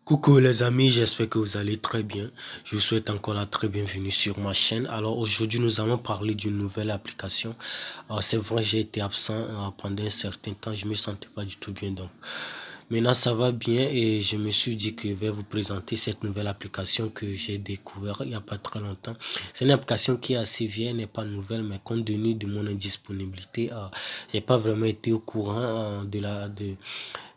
Coucou les amis, j'espère que vous allez très bien. Je vous souhaite encore la très bienvenue sur ma chaîne. Alors aujourd'hui, nous allons parler d'une nouvelle application. C'est vrai, j'ai été absent pendant un certain temps, je me sentais pas du tout bien. Donc maintenant, ça va bien et je me suis dit que je vais vous présenter cette nouvelle application que j'ai découvert il n'y a pas très longtemps. C'est une application qui est assez vieille, n'est pas nouvelle, mais compte tenu de mon indisponibilité, j'ai pas vraiment été au courant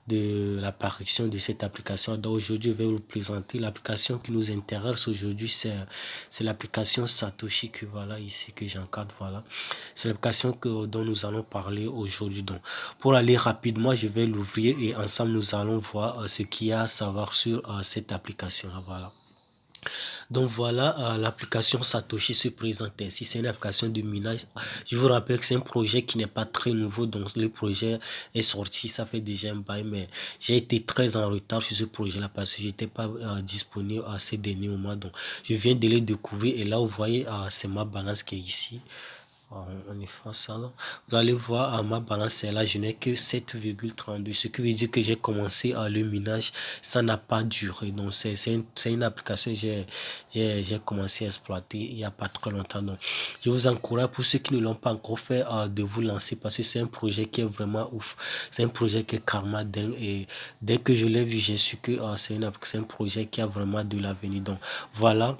de l'apparition de cette application. Donc aujourd'hui, je vais vous présenter l'application qui nous intéresse aujourd'hui. C'est l'application Satoshi que voilà ici que j'encadre. Voilà, c'est l'application dont nous allons parler aujourd'hui. Donc pour aller rapidement, je vais l'ouvrir et ensemble nous allons voir ce qu'il y a à savoir sur cette application. Voilà. Donc voilà, l'application Satoshi se présente ainsi. C'est une application de minage. Je vous rappelle que c'est un projet qui n'est pas très nouveau. Donc le projet est sorti, ça fait déjà un bail, mais j'ai été très en retard sur ce projet-là parce que j'étais pas disponible à ces derniers mois. Donc je viens de le découvrir et là vous voyez, c'est ma balance qui est ici. On efface ça là. Vous allez voir, ma balance est là, je n'ai que 7,32, ce qui veut dire que j'ai commencé le minage, ça n'a pas duré. Donc c'est une application que j'ai commencé à exploiter il n'y a pas très longtemps. Donc je vous encourage, pour ceux qui ne l'ont pas encore fait, de vous lancer parce que c'est un projet qui est vraiment ouf. C'est un projet qui est karma dingue et dès que je l'ai vu, j'ai su que c'est un projet qui a vraiment de l'avenir. Donc voilà.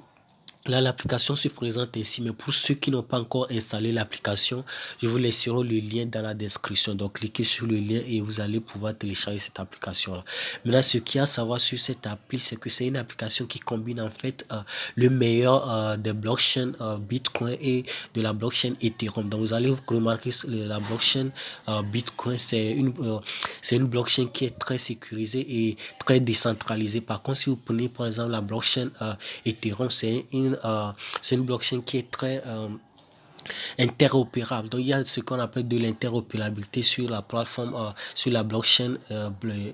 Là, l'application se présente ainsi, mais pour ceux qui n'ont pas encore installé l'application, je vous laisserai le lien dans la description. Donc, cliquez sur le lien et vous allez pouvoir télécharger cette application-là. Maintenant, ce qu'il y a à savoir sur cette appli, c'est que c'est une application qui combine en fait le meilleur des blockchains Bitcoin et de la blockchain Ethereum. Donc, vous allez remarquer la blockchain Bitcoin, c'est une blockchain qui est très sécurisée et très décentralisée. Par contre, si vous prenez par exemple la blockchain Ethereum, c'est une blockchain qui est très interopérable. Donc, il y a ce qu'on appelle de l'interopérabilité sur la plateforme, sur la blockchain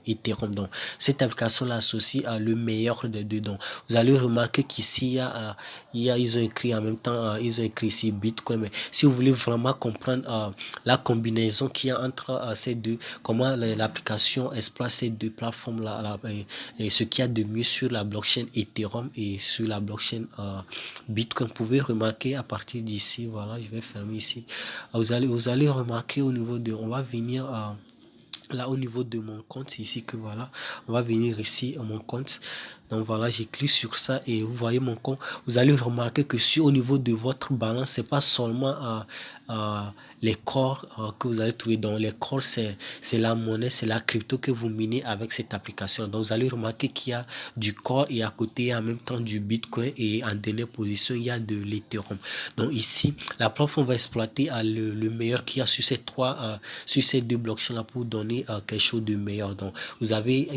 Ethereum. Donc, cette application l'associe à le meilleur des deux. Donc, vous allez remarquer qu'ici, ils ont écrit en même temps, ils ont écrit ici Bitcoin. Mais si vous voulez vraiment comprendre la combinaison qu'il y a entre ces deux, comment l'application exploite ces deux plateformes-là, et ce qu'il y a de mieux sur la blockchain Ethereum et sur la blockchain Bitcoin, vous pouvez remarquer à partir d'ici, voilà, je vais fermer ici. Vous allez remarquer au niveau de, on va venir là au niveau de mon compte ici que voilà, on va venir ici à mon compte. Donc voilà, j'ai cliqué sur ça et vous voyez mon compte. Vous allez remarquer que si au niveau de votre balance, c'est pas seulement les corps que vous allez trouver. Dans les corps, c'est la monnaie, c'est la crypto que vous minez avec cette application. Donc vous allez remarquer qu'il y a du corps et à côté en même temps du Bitcoin et en dernière position il y a de l'Ethereum. Donc ici, la plateforme va exploiter le meilleur qu'il y a sur sur ces deux blockchains là pour donner quelque chose de meilleur. Donc vous avez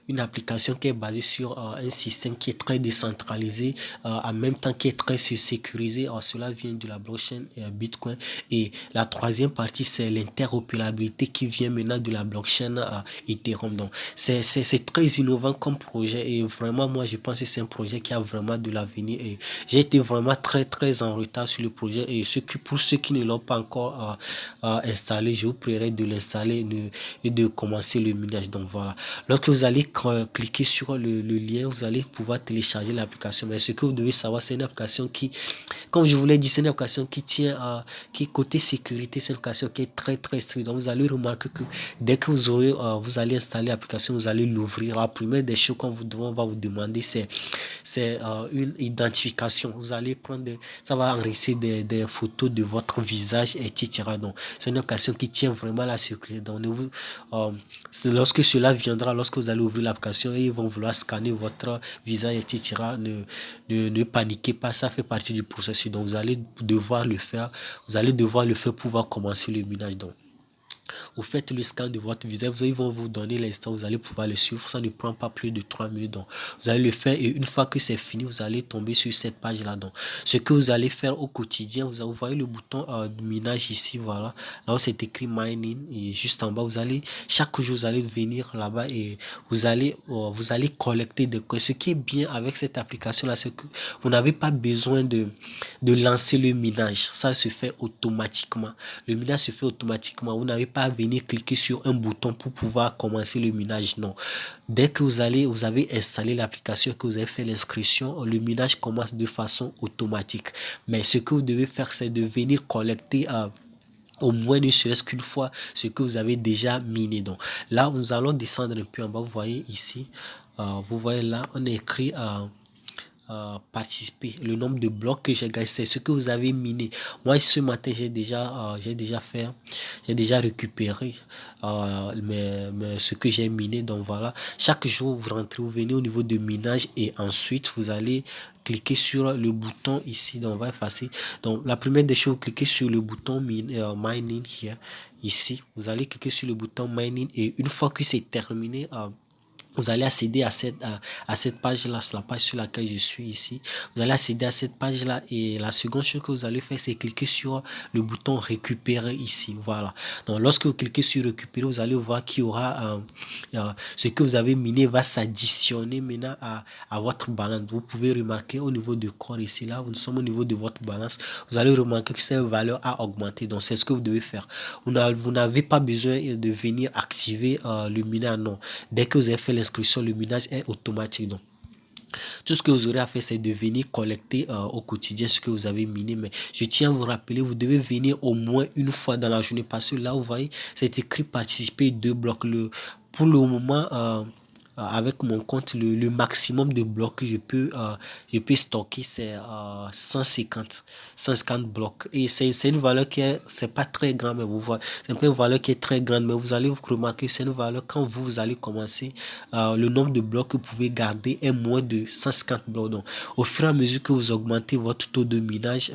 une application qui est basée sur un système qui est très décentralisé, en même temps qui est très sécurisé. Cela vient de la blockchain Bitcoin. Et la troisième partie, c'est l'interopérabilité qui vient maintenant de la blockchain Ethereum. Donc, c'est très innovant comme projet et vraiment, moi, je pense que c'est un projet qui a vraiment de l'avenir. Et j'ai été vraiment très, très en retard sur le projet. Et pour ceux qui ne l'ont pas encore installé, je vous prierai de l'installer et de commencer le minage. Donc, voilà. Lorsque vous allez cliquer sur le lien, vous allez pouvoir télécharger l'application. Mais ce que vous devez savoir, c'est une application qui, comme je vous l'ai dit, c'est une application qui tient qui côté sécurité, c'est une application qui est très très stricte. Donc vous allez remarquer que dès que vous allez installer l'application, vous allez l'ouvrir. La première des choses qu'on va vous demander, c'est une identification. Vous allez ça va enregistrer des photos de votre visage, etc. Donc c'est une application qui tient vraiment à la sécurité. Donc lorsque cela viendra, lorsque vous allez ouvrir l'application et ils vont vouloir scanner votre visage, etc., ne paniquez pas, ça fait partie du processus. Donc, vous allez devoir le faire. Vous allez devoir le faire pour pouvoir commencer le minage. Donc, vous faites le scan de votre visage, ils vont vous donner l'instant, vous allez pouvoir le suivre, ça ne prend pas plus de 3 minutes. Donc, vous allez le faire et une fois que c'est fini, vous allez tomber sur cette page-là. Donc, ce que vous allez faire au quotidien, vous voyez le bouton de minage ici, voilà, là où c'est écrit mining et juste en bas, chaque jour, vous allez venir là-bas et vous allez collecter des coins. Ce qui est bien avec cette application-là, c'est que vous n'avez pas besoin de lancer le minage, ça se fait automatiquement. Le minage se fait automatiquement, vous n'avez pas pas venir cliquer sur un bouton pour pouvoir commencer le minage. Non. Dès que vous avez installé l'application, que vous avez fait l'inscription, le minage commence de façon automatique. Mais ce que vous devez faire, c'est de venir collecter au moins ne serait-ce qu'une fois ce que vous avez déjà miné. Donc là, nous allons descendre un peu en bas. Vous voyez ici, vous voyez là, on a écrit participer, le nombre de blocs que j'ai gagné, c'est ce que vous avez miné. Moi ce matin j'ai déjà récupéré ce que j'ai miné. Donc voilà, chaque jour vous rentrez, vous venez au niveau de minage et ensuite vous allez cliquer sur le bouton ici. Donc on va effacer. Donc la première des choses, vous cliquez sur le bouton mining here. Ici vous allez cliquer sur le bouton mining et une fois que c'est terminé, vous allez accéder à cette page-là, c'est la page sur laquelle je suis ici. Vous allez accéder à cette page-là et la seconde chose que vous allez faire, c'est cliquer sur le bouton récupérer ici. Voilà. Donc, lorsque vous cliquez sur récupérer, vous allez voir qu'il y aura ce que vous avez miné va s'additionner maintenant à votre balance. Vous pouvez remarquer au niveau de corps ici, là, nous sommes au niveau de votre balance. Vous allez remarquer que cette valeur a augmenté. Donc, c'est ce que vous devez faire. Vous n'avez pas besoin de venir activer le minage, non. Dès que vous avez fait l'inscription, le minage est automatique. Donc, tout ce que vous aurez à faire, c'est de venir collecter au quotidien ce que vous avez miné. Mais je tiens à vous rappeler, vous devez venir au moins une fois dans la journée. Parce que là, vous voyez, c'est écrit participer 2 blocs. Pour le moment, avec mon compte, le maximum de blocs que je peux stocker, c'est 150 blocs. Et c'est une valeur qui est, c'est pas très grand, mais vous voyez, c'est un peu une valeur qui est très grande, mais vous allez remarquer que c'est une valeur quand vous allez commencer, le nombre de blocs que vous pouvez garder est moins de 150 blocs. Donc, au fur et à mesure que vous augmentez votre taux de minage,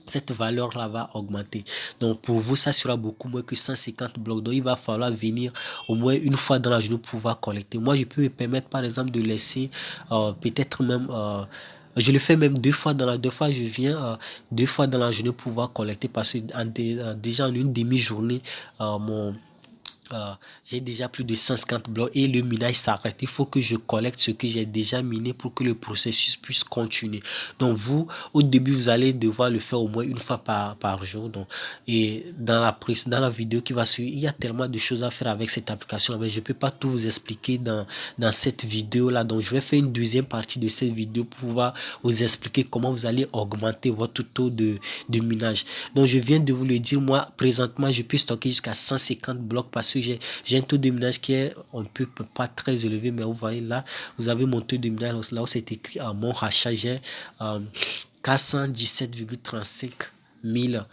cette valeur-là va augmenter. Donc, pour vous, ça sera beaucoup moins que 150 blocs. Donc, il va falloir venir au moins une fois dans la journée pour pouvoir collecter. Moi, je peux me permettre, par exemple, de laisser peut-être même... je le fais même 2 fois dans la... 2 fois, je viens 2 fois dans la journée pour pouvoir collecter parce que déjà en une demi-journée, j'ai déjà plus de 150 blocs et le minage s'arrête. Il faut que je collecte ce que j'ai déjà miné pour que le processus puisse continuer. Donc vous, au début, vous allez devoir le faire au moins une fois par jour. Donc, et dans la vidéo qui va suivre, il y a tellement de choses à faire avec cette application, mais je ne peux pas tout vous expliquer dans cette vidéo-là. Donc je vais faire une deuxième partie de cette vidéo pour pouvoir vous expliquer comment vous allez augmenter votre taux de minage. Donc je viens de vous le dire, moi, présentement, je peux stocker jusqu'à 150 blocs parce que j'ai un taux de minage qui est un peu pas très élevé, mais vous voyez là, vous avez mon taux de minage là où c'est écrit à mon rachat, j'ai 417,35 000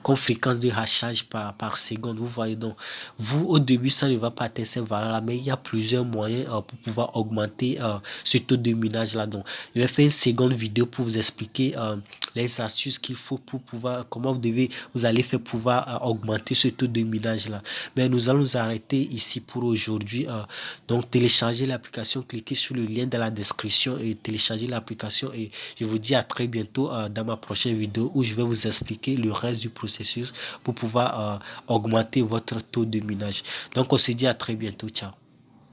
comme fréquence de hachage par seconde. Vous voyez, donc vous au début ça ne va pas atteindre ces valeurs là, mais il y a plusieurs moyens pour pouvoir augmenter ce taux de minage là. Donc je vais faire une seconde vidéo pour vous expliquer les astuces qu'il faut pour pouvoir, comment vous allez faire pour pouvoir augmenter ce taux de minage là. Mais nous allons nous arrêter ici pour aujourd'hui. Donc téléchargez l'application, cliquez sur le lien dans la description et téléchargez l'application, et je vous dis à très bientôt dans ma prochaine vidéo où je vais vous expliquer le reste du processus pour pouvoir augmenter votre taux de minage. Donc on se dit à très bientôt. Ciao.